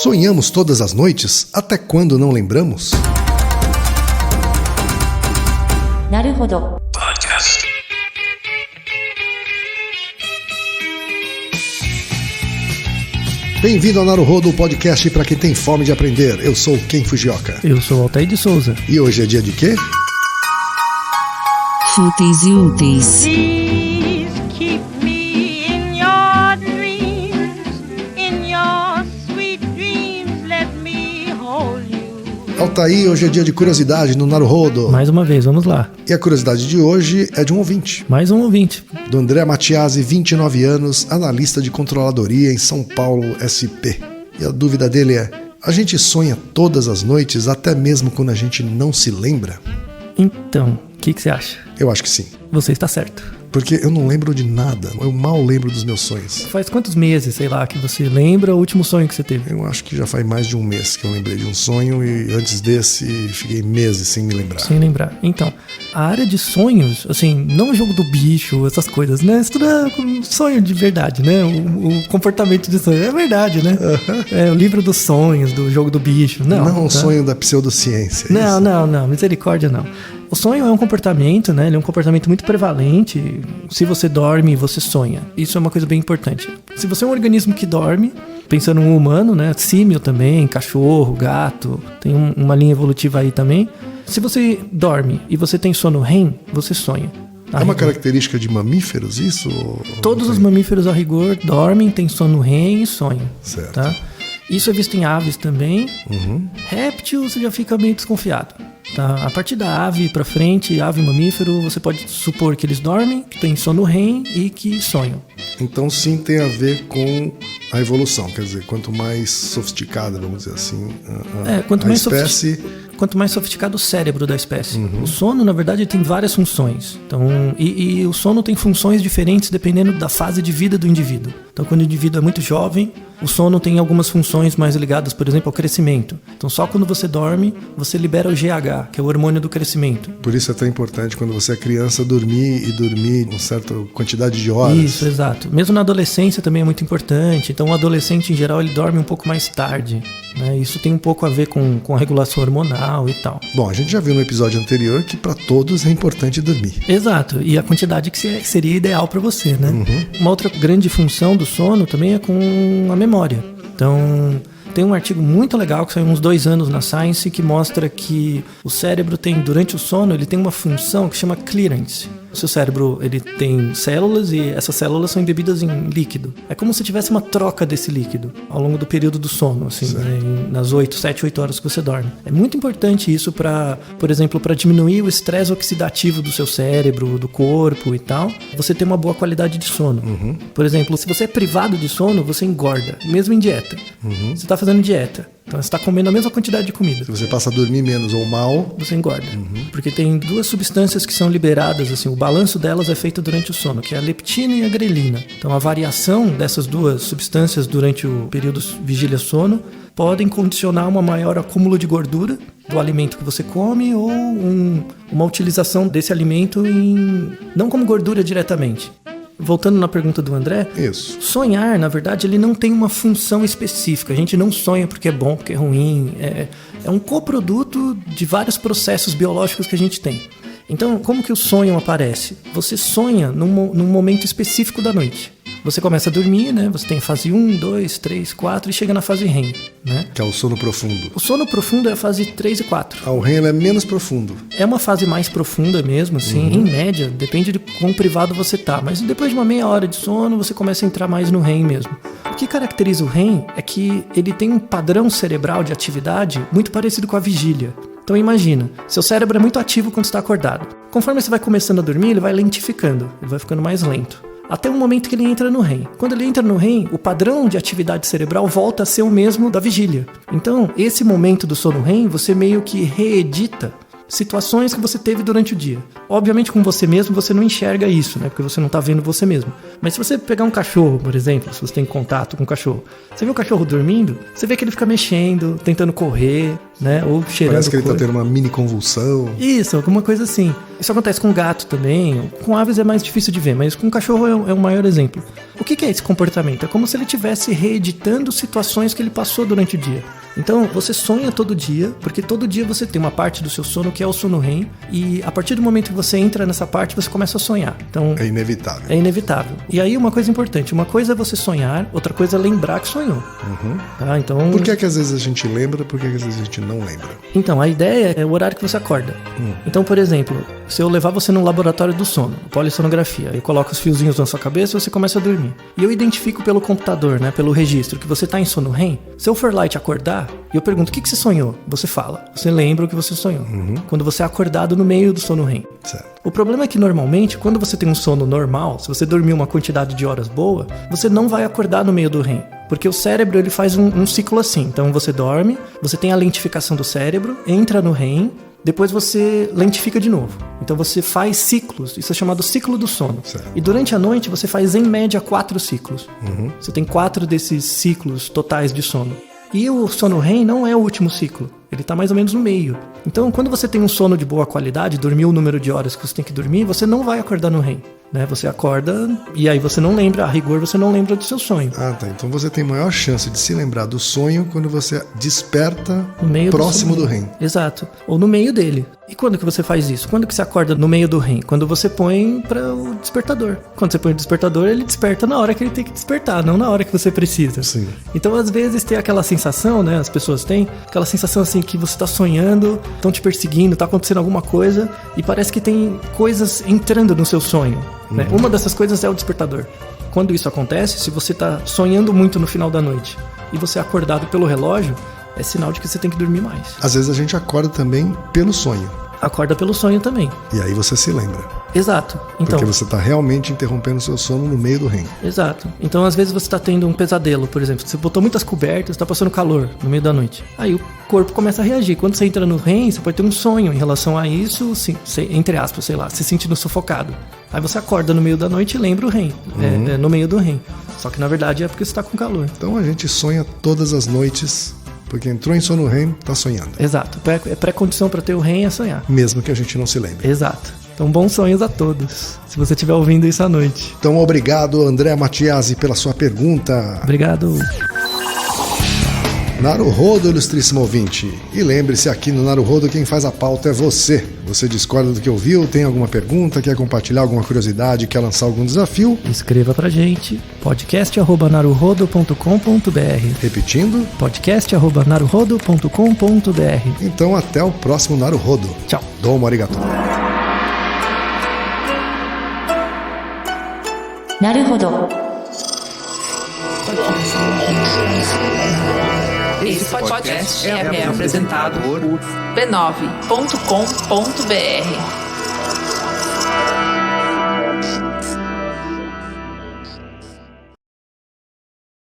Sonhamos todas as noites, até quando não lembramos? Naruhodo. Podcast. Bem-vindo ao Naruhodo, o podcast para quem tem fome de aprender. Eu sou o Ken Fujioka. Eu sou o Altair de Souza. E hoje é dia de quê? Fúteis e úteis. Please keep me in your dreams, in your sweet dreams, let me hold you. Altair, hoje é dia de curiosidade no Naruhodo. Mais uma vez, vamos lá. E a curiosidade de hoje é de um ouvinte. Mais um ouvinte. Do André Matiasi, 29 anos, analista de controladoria em São Paulo, SP. E a dúvida dele é: a gente sonha todas as noites, até mesmo quando a gente não se lembra? Então, o que você acha? Eu acho que sim. Você está certo. Porque eu não lembro de nada. Eu mal lembro dos meus sonhos. Faz quantos meses, sei lá, que você lembra o último sonho que você teve? Eu acho que já faz mais de um mês que eu lembrei de um sonho e antes desse fiquei meses sem me lembrar. Sem lembrar. Então, a área de sonhos, assim, não o jogo do bicho, essas coisas, né? Isso tudo é um sonho de verdade, né? O comportamento de sonho é verdade, né? É o livro dos sonhos, do jogo do bicho. Não, o sonho da pseudociência. Não, misericórdia não. O sonho é um comportamento, né? Ele é um comportamento muito prevalente. Se você dorme, você sonha. Isso é uma coisa bem importante. Se você é um organismo que dorme, pensando no humano, né? Símio também, cachorro, gato, tem uma linha evolutiva aí também. Se você dorme e você tem sono REM, você sonha. É uma característica de mamíferos isso? Todos os mamíferos, a rigor, dormem, têm sono REM e sonham. Certo. Tá? Isso é visto em aves também. Réptil, você já fica meio desconfiado. Tá? A partir da ave pra frente, ave e mamífero, você pode supor que eles dormem, que tem sono REM e que sonham. Então sim tem a ver com a evolução, quer dizer, quanto mais sofisticada, vamos dizer assim, quanto a mais espécie... Quanto mais sofisticado o cérebro da espécie. O sono, na verdade, tem várias funções. Então, e o sono tem funções diferentes dependendo da fase de vida do indivíduo. Então, quando o indivíduo é muito jovem, o sono tem algumas funções mais ligadas, por exemplo, ao crescimento. Então, só quando você dorme, você libera o GH, que é o hormônio do crescimento. Por isso é tão importante quando você é criança dormir uma certa quantidade de horas. Isso, exato. Mesmo na adolescência também é muito importante. Então, o adolescente, em geral, ele dorme um pouco mais tarde. Né? Isso tem um pouco a ver com a regulação hormonal e tal. Bom, a gente já viu no episódio anterior que para todos é importante dormir. Exato, e a quantidade que seria ideal para você, né? Uma outra grande função do sono também é com a memória. Então, tem um artigo muito legal que saiu uns 2 anos na Science que mostra que o cérebro tem, durante o sono, ele tem uma função que chama clearance. O seu cérebro, ele tem células e essas células são embebidas em líquido. É como se tivesse uma troca desse líquido ao longo do período do sono, assim, né, nas 7, 8 horas que você dorme. É muito importante isso para, por exemplo, para diminuir o estresse oxidativo do seu cérebro, do corpo e tal. Você ter uma boa qualidade de sono. Por exemplo, se você é privado de sono, você engorda, mesmo em dieta. Você está fazendo dieta. Então você está comendo a mesma quantidade de comida. Se você passa a dormir menos ou mal... Você engorda. Porque tem 2 substâncias que são liberadas, assim, o balanço delas é feito durante o sono, que é a leptina e a grelina. Então a variação dessas 2 substâncias durante o período vigília-sono podem condicionar uma maior acúmulo de gordura do alimento que você come ou uma utilização desse alimento não como gordura diretamente. Voltando na pergunta do André, Isso. Sonhar, na verdade, ele não tem uma função específica. A gente não sonha porque é bom, porque é ruim. É um coproduto de vários processos biológicos que a gente tem. Então, como que o sonho aparece? Você sonha num momento específico da noite. Você começa a dormir, né? Você tem fase 1, 2, 3, 4 e chega na fase REM, né? Que é o sono profundo. O sono profundo é a fase 3 e 4. O REM é menos profundo. É uma fase mais profunda mesmo, assim, em média, depende de quão privado você tá. Mas depois de uma meia hora de sono, você começa a entrar mais no REM mesmo. O que caracteriza o REM é que ele tem um padrão cerebral de atividade muito parecido com a vigília. Então imagina, seu cérebro é muito ativo quando está acordado. Conforme você vai começando a dormir, ele vai lentificando, ele vai ficando mais lento. Até o momento que ele entra no REM. Quando ele entra no REM, o padrão de atividade cerebral volta a ser o mesmo da vigília. Então, esse momento do sono REM, você meio que reedita situações que você teve durante o dia. Obviamente com você mesmo você não enxerga isso, né? Porque você não tá vendo você mesmo. Mas se você pegar um cachorro, por exemplo, se você tem contato com um cachorro, você vê o cachorro dormindo, você vê que ele fica mexendo, tentando correr, né? Ou cheirando. Parece que ele tá tendo uma mini convulsão. Isso, alguma coisa assim. Isso acontece com gato também. Com aves é mais difícil de ver, mas com cachorro é o maior exemplo. O que é esse comportamento? É como se ele estivesse reeditando situações que ele passou durante o dia. Então, você sonha todo dia, porque todo dia você tem uma parte do seu sono que é o sono REM, e a partir do momento que você entra nessa parte, você começa a sonhar. Então, é inevitável. É inevitável. E aí, uma coisa importante, uma coisa é você sonhar, outra coisa é lembrar que sonhou. Tá? Então, por que às vezes a gente lembra, por que às vezes a gente não lembra? Então, a ideia é o horário que você acorda. Então, por exemplo, se eu levar você no laboratório do sono, polissonografia, eu coloco os fiozinhos na sua cabeça e você começa a dormir. E eu identifico pelo computador, né, pelo registro, que você está em sono REM. Se eu for lá e te acordar, e eu pergunto, o que você sonhou? Você fala. Você lembra o que você sonhou. Quando você é acordado no meio do sono REM. Certo. O problema é que, normalmente, quando você tem um sono normal, se você dormir uma quantidade de horas boa, você não vai acordar no meio do REM. Porque o cérebro ele faz um ciclo assim. Então, você dorme, você tem a lentificação do cérebro, entra no REM, depois você lentifica de novo. Então você faz ciclos, isso é chamado ciclo do sono. Certo. E durante a noite você faz em média 4 ciclos. Você tem 4 desses ciclos totais de sono. E o sono REM não é o último ciclo, ele está mais ou menos no meio. Então quando você tem um sono de boa qualidade, dormir o número de horas que você tem que dormir, você não vai acordar no REM. Né? Você acorda e aí você não lembra, a rigor você não lembra do seu sonho. Ah, tá. Então você tem maior chance de se lembrar do sonho quando você desperta no meio próximo do REM. Exato. Ou no meio dele. E quando que você faz isso? Quando que você acorda no meio do REM? Quando você põe para o despertador. Quando você põe o despertador, ele desperta na hora que ele tem que despertar, não na hora que você precisa. Sim. Então, às vezes, tem aquela sensação, né? As pessoas têm aquela sensação assim que você tá sonhando, estão te perseguindo, tá acontecendo alguma coisa e parece que tem coisas entrando no seu sonho. Né? Uma dessas coisas é o despertador. Quando isso acontece, se você tá sonhando muito no final da noite e você é acordado pelo relógio, é sinal de que você tem que dormir mais. Às vezes a gente acorda também pelo sonho. Acorda pelo sonho também. E aí você se lembra. Exato. Então, porque você está realmente interrompendo o seu sono no meio do REM. Exato. Então, às vezes você está tendo um pesadelo, por exemplo. Você botou muitas cobertas, está passando calor no meio da noite. Aí o corpo começa a reagir. Quando você entra no REM, você pode ter um sonho em relação a isso, entre aspas, sei lá, se sentindo sufocado. Aí você acorda no meio da noite e lembra o REM. No meio do REM. Só que, na verdade, é porque você está com calor. Então, a gente sonha todas as noites. Porque entrou em sono REM, tá sonhando. Exato. É pré-condição para ter o REM é sonhar. Mesmo que a gente não se lembre. Exato. Então, bons sonhos a todos, se você estiver ouvindo isso à noite. Então, obrigado, André Matiasi, pela sua pergunta. Obrigado. Naruhodo, ilustríssimo ouvinte. E lembre-se, aqui no Naruhodo quem faz a pauta é você. Você discorda do que ouviu, tem alguma pergunta, quer compartilhar alguma curiosidade, quer lançar algum desafio? Escreva pra gente, podcast@naruhodo.com.br. Repetindo? podcast@naruhodo.com.br. Então até o próximo Naruhodo. Tchau. Domo arigato. Naruhodo. Esse podcast é apresentado por b9.com.br.